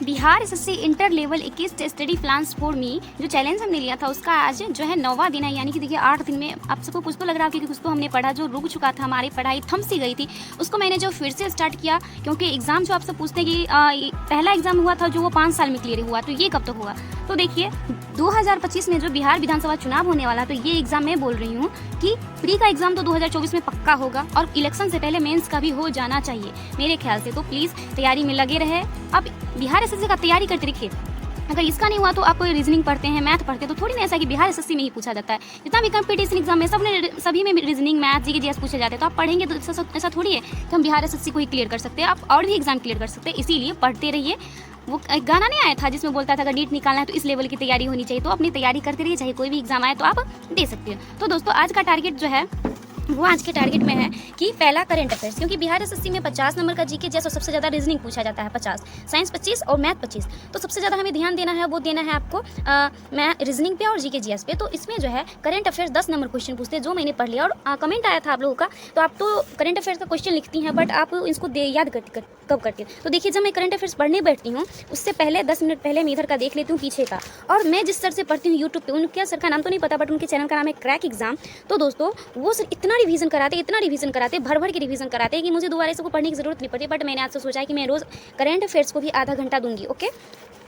Bihar SSC inter level 21 study plan for me जो challenge हमने लिया था उसका आज जो है 9वां दिन है। यानी कि देखिए 8 दिन में आप सबको कुछ तो लग रहा है कि कुछ तो हमने पढ़ा, जो रुक चुका था, हमारी पढ़ाई थम सी गई थी, उसको मैंने जो फिर से स्टार्ट किया। क्योंकि एग्ज़ाम जो आप सब पूछते हैं कि पहला एग्ज़ाम हुआ था जो वो 5 साल में क्लियर हुआ, तो ये कब तक हुआ। तो देखिए 2025 में जो बिहार विधानसभा चुनाव होने वाला, तो ये एग्ज़ाम मैं बोल रही हूँ कि प्री का एग्ज़ाम तो 2024 में पक्का होगा और इलेक्शन से पहले मेंस का भी हो जाना चाहिए मेरे ख्याल से। तो प्लीज़ तैयारी में लगे रहे। अब बिहार एसएससी का तैयारी करते रखिए। अगर इसका नहीं हुआ तो आप कोई रीजनिंग पढ़ते हैं, मैथ पढ़ते हैं, तो थोड़ी ना ऐसा कि बिहार एसएससी में ही पूछा जाता है। जितना भी कंपटीशन एग्जाम में सभी में रीजनिंग, मैथ, जीके, जीएस पूछे जाते हैं। तो आप पढ़ेंगे तो ऐसा थोड़ी है कि हम बिहार एसएससी को ही क्लियर कर सकते हैं। आप और भी एग्जाम क्लियर कर सकते हैं, इसीलिए पढ़ते रहिए। वो एक गाना नहीं आया था जिसमें बोलता था अगर नीट निकालना है तो इस लेवल की तैयारी होनी चाहिए। तो अपनी तैयारी करते रहिए, चाहे कोई भी एग्जाम आए तो आप दे सकते हो। तो दोस्तों आज का टारगेट जो है वो आज के टारगेट में है कि पहला करंट अफेयर्स, क्योंकि बिहार एसएससी में 50 नंबर का जीके जैसा सबसे ज़्यादा रीजनिंग पूछा जाता है 50, साइंस 25 और मैथ 25। तो सबसे ज़्यादा हमें ध्यान देना है, वो देना है आपको मैं रीजनिंग पे और जीके जीएस पे। तो इसमें जो है करंट अफेयर्स 10 नंबर क्वेश्चन पूछते हैं, जो मैंने पढ़ लिया। और कमेंट आया था आप लोगों का, तो आप तो करंट अफेयर्स का क्वेश्चन लिखती हैं बट आप इसको याद कब करती हैं। तो देखिए जब मैं करंट अफेयर्स पढ़ने बैठती हूँ उससे पहले 10 मिनट पहले मैं इधर का देख लेती हूँ पीछे का। और मैं जिस सर से पढ़ती हूँ यूट्यूब पे, उनके सर का नाम तो नहीं पता बट उनके चैनल का नाम है क्रैक एग्जाम। तो दोस्तों वो सर इतना रिवीजन कराते, भर भर के रिवीजन कराते हैं कि मुझे दोबारा इसको पढ़ने की जरूरत नहीं पड़ती। बट मैंने आज से सोचा है कि मैं रोज करंट अफेयर्स को भी आधा घंटा दूंगी। ओके,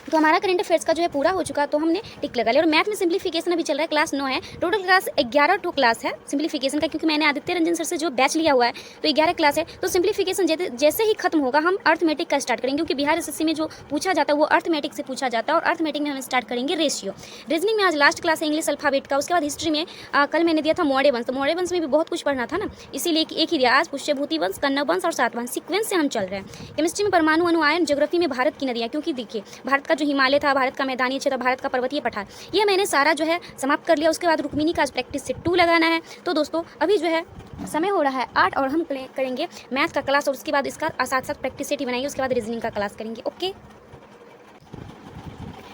तो हमारा करंट अफेयर्स का जो है पूरा हो चुका, तो हमने टिक लगा लिया। और मैथ में सिंप्लीफिकेशन अभी चल रहा है, क्लास 9 है, टोटल क्लास 11 टू क्लास है सिंप्लीफिकेशन का, क्योंकि मैंने आदित्य रंजन सर से जो बैच लिया हुआ है तो 11 क्लास है। तो सिंप्लीफिकेशन जैसे ही खत्म होगा हम अर्थमेटिक का स्टार्ट करेंगे, क्योंकि बिहार एसएससी में जो पूछा जाता है वो अर्थमेटिक से पूछा जाता है। और अर्थमेटिक में हम स्टार्ट करेंगे रेशियो। रीजनिंग में आज लास्ट क्लास है इंग्लिश अल्फाबेट का। उसके बाद हिस्ट्री में कल मैंने दिया था मौर्य वंश, तो मौर्य वंश में भी बहुत कुछ पढ़ना था ना, इसीलिए एक ही दिया। आज पुष्यभूति वंश, कन्नव वंश और सातवाहन सीक्वेंस से हम चल रहे हैं। केमिस्ट्री में परमाणु, अणु, आयन, ज्योग्राफी में भारत की नदियाँ, क्योंकि देखिए भारत का जो हिमालय था, भारत का मैदानी क्षेत्र, भारत का पर्वतीय पठार, ये मैंने सारा जो है समाप्त कर लिया। उसके बाद रुक्मिणी का प्रैक्टिस से 2 लगाना है। तो दोस्तों अभी जो है समय हो रहा है 8 और हम करेंगे मैथ का क्लास, और उसके बाद इसका साथ साथ प्रैक्टिस सेट ही बनाएंगे। उसके बाद रीजनिंग का क्लास करेंगे। ओके,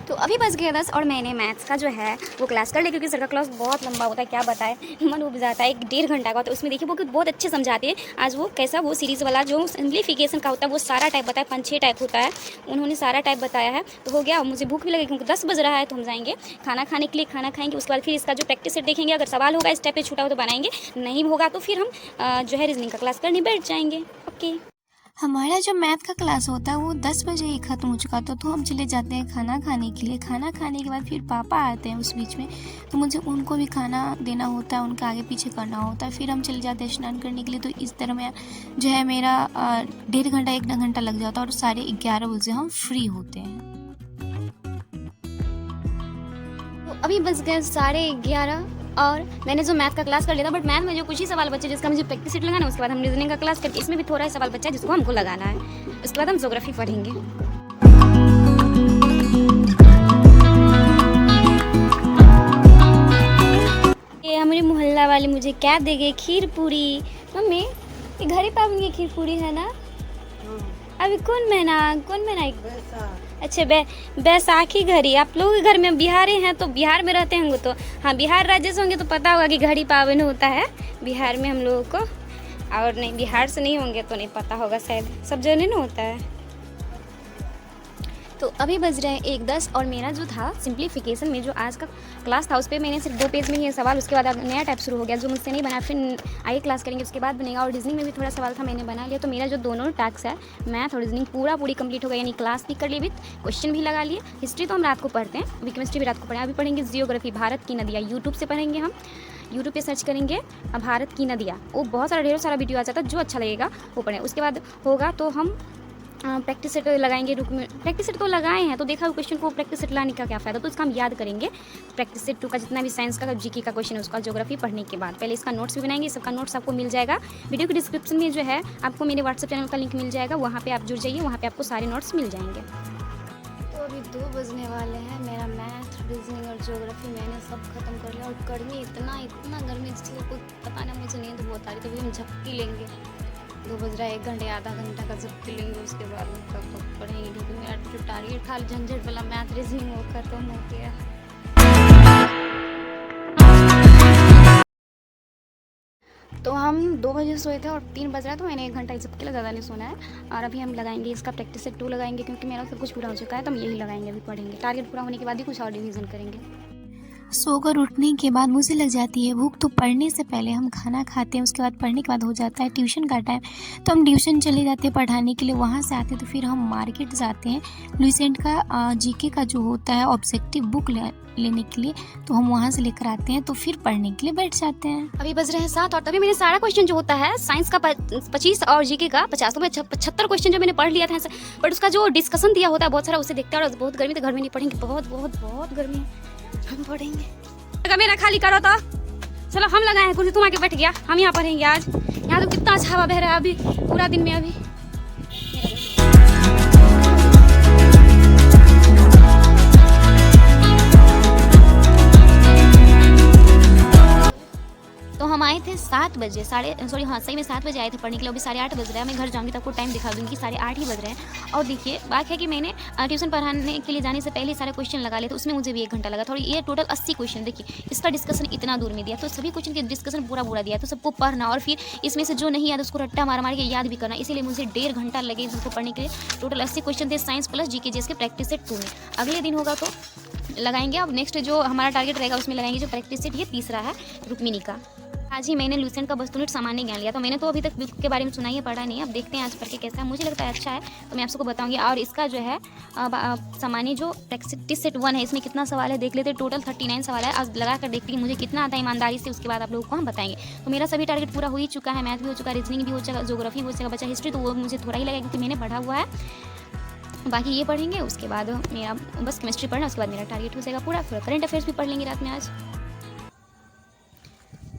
तो अभी बज गया 10 और मैंने मैथ्स का जो है वो क्लास कर लिया, क्योंकि सर का क्लास बहुत लंबा होता है, क्या बताए, मन उब जाता है। 1.5 घंटा का। तो उसमें देखिए वो बहुत अच्छे समझाते हैं। आज वो कैसा वो सीरीज़ वाला जो सिंप्लीफिकेशन का होता है वो सारा टाइप बताया, 5-6 टाइप होता है, उन्होंने सारा टाइप बताया है। तो हो गया। मुझे भूख भी लगी क्योंकि 10 बज रहा है, तो हम जाएंगे खाना खाने के लिए, खाना खाएंगे। उसके बाद फिर इसका जो प्रैक्टिस सेट देखेंगे, अगर सवाल होगा इस टाइप पे छूटा हो तो बनाएंगे, नहीं होगा तो फिर हम जो है रीजनिंग का क्लास करने बैठ जाएंगे। ओके, हमारा जो मैथ का क्लास होता है वो 10 बजे ही ख़त्म हो चुका था, तो हम चले जाते हैं खाना खाने के लिए। खाना खाने के बाद फिर पापा आते हैं उस बीच में, तो मुझे उनको भी खाना देना होता है, उनका आगे पीछे करना होता है। फिर हम चले जाते हैं स्नान करने के लिए। तो इस तरह में जो है मेरा 1.5 घंटा 1 घंटा लग जाता है और 11:30 बजे हम फ्री होते हैं। तो अभी बज गए 11:30 और मैंने जो मैथ का क्लास कर लिया था, बट मैथ में जो कुछ ही सवाल बचे जिसका मुझे प्रैक्टिस सेट लगाना है, उसके बाद हम रीजनिंग का क्लास करके इसमें भी थोड़ा ही सवाल बचा है जिसको हमको लगाना है। उसके बाद हम ज्योग्राफी पढ़ेंगे। ये हमारी मोहल्ला वाले मुझे क्या देंगे, खीर पूरी। मम्मी ये घड़ी पावन की खीर पूरी है ना? अभी कौन महीना अच्छा बैसाखी घड़ी। आप लोग के घर में बिहारी हैं तो बिहार में रहते होंगे, तो हाँ बिहार राज्य से होंगे तो पता होगा कि घड़ी पावन होता है बिहार में हम लोगों को। और नहीं बिहार से नहीं होंगे तो नहीं पता होगा, शायद सब जगह नहीं होता है। तो अभी बज रहे हैं 1:10 और मेरा जो था सिंप्लीफिकेशन में जो आज का क्लास था उस पर मैंने सिर्फ 2 पेज में ही सवाल, उसके बाद नया टाइप शुरू हो गया जो मुझसे नहीं बना, फिर आगे क्लास करेंगे उसके बाद बनेगा। और रीजनिंग में भी थोड़ा सवाल था मैंने बना लिया। तो मेरा जो दोनों टास्क है मैथ और रीजनिंग पूरी कंप्लीट हो गया, यानी क्लास भी कर ली विद क्वेश्चन भी लगा लिए। हिस्ट्री तो हम रात को पढ़ते हैं, अभी केमिस्ट्री भी रात को पढ़ें। अभी पढ़ेंगे जियोग्राफी, भारत की नदियाँ, यूट्यूब से पढ़ेंगे हम, यूट्यूब पे सर्च करेंगे भारत की नदियाँ, वो बहुत सारा ढेरों सारा वीडियो आ जाता है, जो अच्छा लगेगा वो पढ़ें। उसके बाद होगा तो हम प्रैक्टिस सेट लगाएंगे। प्रैक्टिस सेट तो लगाए हैं, तो देखा क्वेश्चन को प्रैक्टिस सेट लाने का क्या फ़ायदा, तो इसका हम याद करेंगे। प्रैक्टिस सेट 2 का जितना भी साइंस का जीके का क्वेश्चन है उसका ज्योग्राफी पढ़ने के बाद पहले इसका नोट्स भी बनाएंगे। सबका नोट्स आपको मिल जाएगा वीडियो के डिस्क्रिप्शन में, जो है आपको मेरे व्हाट्सएप चैनल का लिंक मिल जाएगा, वहाँ पर आप जुड़ जाइए, वहाँ पर आपको सारे नोट्स मिल जाएंगे। तो अभी 2 बजने वाले हैं। मेरा मैथ, रीजनिंग और ज्योग्राफी मैंने सब खत्म कर लिया। और गर्मी इतना गर्मी जिसको कोई पता नहीं, मुझे नींद बहुत आ रही, तभी हम झपकी लेंगे। 2 बज रहा है, 1 घंटे आधा घंटा का झपकी लेंगे, उसके बाद तब पढ़ेंगे, क्योंकि मेरा जो टारगेट था झंझट वाला मैथ रीजनिंग वो खत्म हो गया। तो हम 2 बजे सोए थे और 3 बज रहा है, तो मैंने 1 घंटा इस सबके लिए ज़्यादा नहीं सोना है। और अभी हम लगाएंगे इसका प्रैक्टिस सेट 2 लगाएंगे, क्योंकि मेरा सब कुछ पूरा हो चुका है, तो हम यही लगाएंगे, अभी पढ़ेंगे। टारगेट पूरा होने के बाद ही कुछ और रिवीजन करेंगे। सोकर उठने के बाद मुझे लग जाती है भूख, तो पढ़ने से पहले हम खाना खाते हैं, उसके बाद पढ़ने के बाद हो जाता है ट्यूशन का टाइम, तो हम ट्यूशन चले जाते हैं पढ़ाने के लिए। वहाँ से आते तो फिर हम मार्केट जाते हैं लुसेंट का जीके का जो होता है ऑब्जेक्टिव बुक लेने के लिए, तो हम वहाँ से लेकर आते हैं, तो फिर पढ़ने के लिए बैठ जाते हैं। अभी बज रहे हैं 7 और तभी मैंने सारा क्वेश्चन जो होता है साइंस का 25 और जीके का 50, तो मैं 75 क्वेश्चन जो मैंने पढ़ लिया था, बट उसका जो डिस्कशन दिया होता है बहुत सारा, उसे देखते हैं। और बहुत गर्मी, तो घर में नहीं पढ़ेंगे, बहुत गर्मी है, हम पढ़ेंगे। अगर मेरा खाली करो तो चलो, हम लगाए कुर्सी, तुम आके बैठ गया, हम यहाँ पढ़ेंगे आज। यहाँ तो कितना अच्छा हवा बह रहा है अभी पूरा दिन में। अभी तो हम आए थे 7 बजे, सही में 7 बजे आए थे पढ़ने के लिए। अभी 8:30 बज रहा है। मैं घर जाऊंगी तो आपको टाइम दिखा दूंगी कि 8:30 ही बज रहे हैं। और देखिए बात है कि मैंने ट्यूशन पढ़ाने के लिए जाने से पहले सारे क्वेश्चन लगा लिए, तो उसमें मुझे भी 1 घंटा लगा था। और ये टोटल 80 क्वेश्चन, देखिए इसका डिस्कशन इतना दूर में दिया, तो सभी क्वेश्चन के डिस्कशन पूरा दिया, तो सबको पढ़ना और फिर इसमें से जो नहीं याद उसको रट्टा मार के याद भी करना। इसीलिए मुझे 1.5 घंटा लगे इसको पढ़ने के लिए। टोटल 80 क्वेश्चन थे साइंस प्लस जीके के प्रैक्टिस सेट 2 में। अगले दिन होगा तो लगाएंगे। अब नेक्स्ट जो हमारा टारगेट रहेगा उसमें लगाएंगे जो प्रैक्टिस सेट, ये तीसरा है रुक्मिणी का। आज ही मैंने लुसेंट का वस्तुनिष्ठ सामान्य ज्ञान लिया, तो मैंने तो अभी तक बुक के बारे में सुना ही पढ़ा नहीं है। अब देखते हैं आज पढ़ के कैसा है, मुझे लगता है अच्छा है, तो मैं आप सबको बताऊंगी। और इसका जो है सामान्य जो प्रैक्टिस सेट 1 है, इसमें कितना सवाल है देख लेते हैं। टोटल 39 सवाल है। आज लगा कर देखती हूँ मुझे कितना आता है ईमानदारी से, उसके बाद आप लोगों को हम बताएंगे। तो मेरा सभी टारगेट पूरा हो ही चुका है। मैथ भी हो चुका है, रीजनिंग भी हो चुका है, ज्योग्राफी भी हो चुका, बचा हिस्ट्री, तो वो मुझे थोड़ा ही लगा क्योंकि मैंने पढ़ा हुआ है। बाकी ये पढ़ेंगे, उसके बाद मेरा बस केमिस्ट्री पढ़ना, उसके बाद मेरा टारगेट हो जाएगा पूरा। फिर करंट अफेयर्स भी पढ़ लेंगे रात में आज।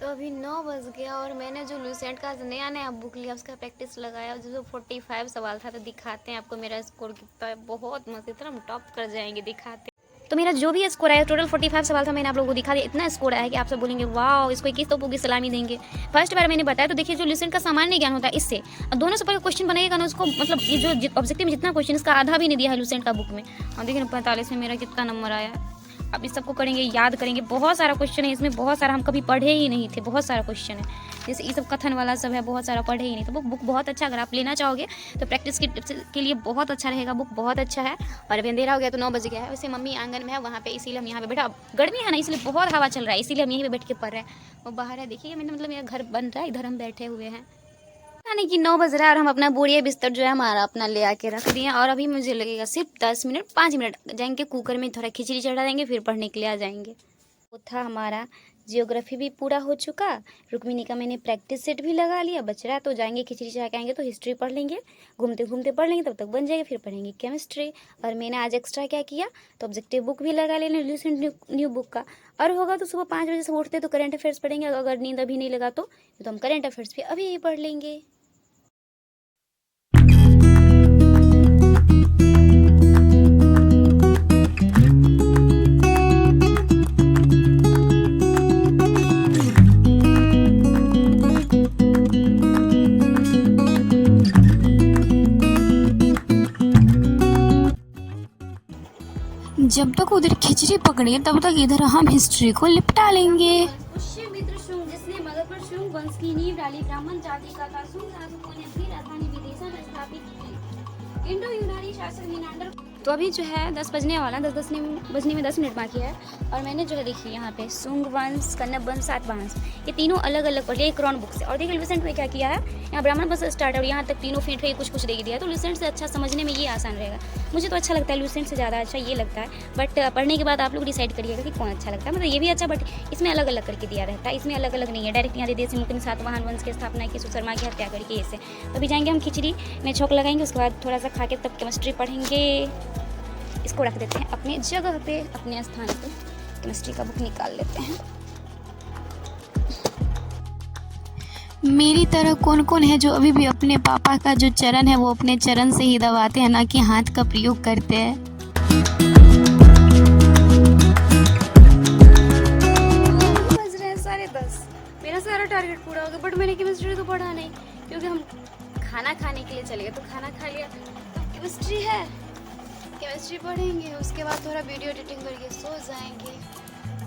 तो अभी 9 बज गया और मैंने जो लुसेंट का नया बुक लिया उसका प्रैक्टिस लगाया। जो 45 सवाल था, तो दिखाते हैं आपको मेरा स्कोर कितना है। बहुत मस्त, इतना हम टॉप कर जाएंगे, दिखाते। तो मेरा जो भी स्कोर आया, टोटल 45 सवाल था, मैंने आप लोगों को दिखा दिया। इतना स्कोर आया कि आप सब बोलेंगे वाह, इसको 21 तो की सलामी देंगे। फर्स्ट बार मैंने बताया। तो देखिए जो लुसेंट का सामान्य ज्ञान होता है, इससे दोनों से पहले क्वेश्चन बनाइएगा ना उसको, मतलब ये जो ऑब्जेक्टिव में जितना क्वेश्चन, इसका आधा भी नहीं दिया है लुसेंट का बुक में। और देखिए 45 में मेरा कितना नंबर आया। अब इस सबको करेंगे, याद करेंगे। बहुत सारा क्वेश्चन है इसमें, बहुत सारा हम कभी पढ़े ही नहीं थे, बहुत सारा क्वेश्चन है। जैसे ये सब कथन वाला सब है, बहुत सारा पढ़े ही नहीं। तो बुक बहुत अच्छा, अगर आप लेना चाहोगे तो प्रैक्टिस के लिए बहुत अच्छा रहेगा। बुक बहुत अच्छा है। और अभी अंधेरा हो गया तो 9 बज गया है। वैसे मम्मी आंगन में है वहाँ पे, इसीलिए हम यहाँ पे बैठा। गर्मी है ना, इसलिए बहुत हवा चल रहा है, इसीलिए हम यहीं पे बैठ के पढ़ रहे हैं। वो बाहर है, देखिए मैंने मतलब मेरा घर बन रहा है, इधर हम बैठे हुए हैं। यानी कि 9 बज रहा है और हम अपना बोरिया बिस्तर जो है हमारा अपना ले आके रख दिए। और अभी मुझे लगेगा सिर्फ 5 मिनट जाएंगे, कुकर में थोड़ा खिचड़ी चढ़ा देंगे, फिर पढ़ने के लिए आ जाएंगे। वो था हमारा जियोग्राफी भी पूरा हो चुका। रुक्मिणी का मैंने प्रैक्टिस सेट भी लगा लिया। बच रहा है तो जाएंगे खिचड़ी चढ़ा के आएंगे तो हिस्ट्री पढ़ लेंगे, घूमते घूमते पढ़ लेंगे, तब तक बन जाएगा। फिर पढ़ेंगे केमिस्ट्री। और मैंने आज एक्स्ट्रा क्या किया, तो ऑब्जेक्टिव बुक भी लगा लेना, लुसेंट न्यू बुक का। और होगा तो सुबह 5 बजे से उठते तो करंट अफेयर्स पढ़ेंगे। अगर नींद अभी नहीं लगा तो हम करंट अफेयर्स भी अभी ही पढ़ लेंगे। जब तक उधर खिचड़ी पकड़े तब तक इधर हम हिस्ट्री को लिपटा लेंगे। पुष्यमित्र शुंग, जिसने मगध पर शुंग वंश की नींव डाली, ब्राह्मण जाति का था। शुंग शासकों ने अपनी राजधानी विदिशा में स्थापित की। इंडो यूनानी शासक मीनांडर। तो अभी जो है 10 बजने वाला, 10 बजने में 10 मिनट बाकी है। और मैंने जो है देखिए यहाँ पे शुंग वंश, कन्नब वंश, सातवाहन, ये तीनों अलग अलग पढ़ लिया एक राउंड बुक से। और देखिए लुसेंट में क्या किया है, यहाँ ब्राह्मण वंश स्टार्ट है और यहाँ तक तीनों फीट है, कुछ दे दिया है। तो लुसेंट से अच्छा समझने में ये आसान रहेगा। मुझे तो अच्छा लगता है, लुसेंट से ज़्यादा अच्छा ये लगता है। बट पढ़ने के बाद आप लोग डिसाइड करिएगा कि कौन अच्छा लगता है। मतलब ये भी अच्छा, बट इसमें अलग अलग करके दिया रहता है, इसमें अलग अलग नहीं है। डायरेक्ट यहाँ दे दिए मुख्य सातवाहन वंश की स्थापना की, सुशर्मा की हत्या करके ऐसे। तो अभी जाएंगे हम खिचड़ी में छोंक लगाएंगे, उसके बाद थोड़ा सा खा के तब केमिस्ट्री पढ़ेंगे। इसको रख देते हैं अपने जगह पे, अपने स्थान पे। केमिस्ट्री का बुक निकाल लेते हैं। मेरी तरह कौन कौन है जो अभी भी अपने पापा का जो चरण है वो अपने चरण से ही दबाते हैं, ना कि हाथ का प्रयोग करते हैं। बज रहे हैं 10:30। मेरा सारा टारगेट पूरा हो गया, बट मैंने केमिस्ट्री तो पढ़ा नहीं, क्योंकि हम खाना खाने के लिए चले गए। तो खाना खा लिया, तो केमिस्ट्री है, केमिस्ट्री पढ़ेंगे, उसके बाद थोड़ा वीडियो एडिटिंग करके सो जाएंगे।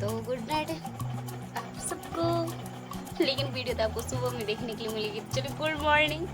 तो गुड नाइट आप सबको। लेकिन वीडियो तो आपको सुबह में देखने के लिए मिलेगी। चलिए गुड मॉर्निंग।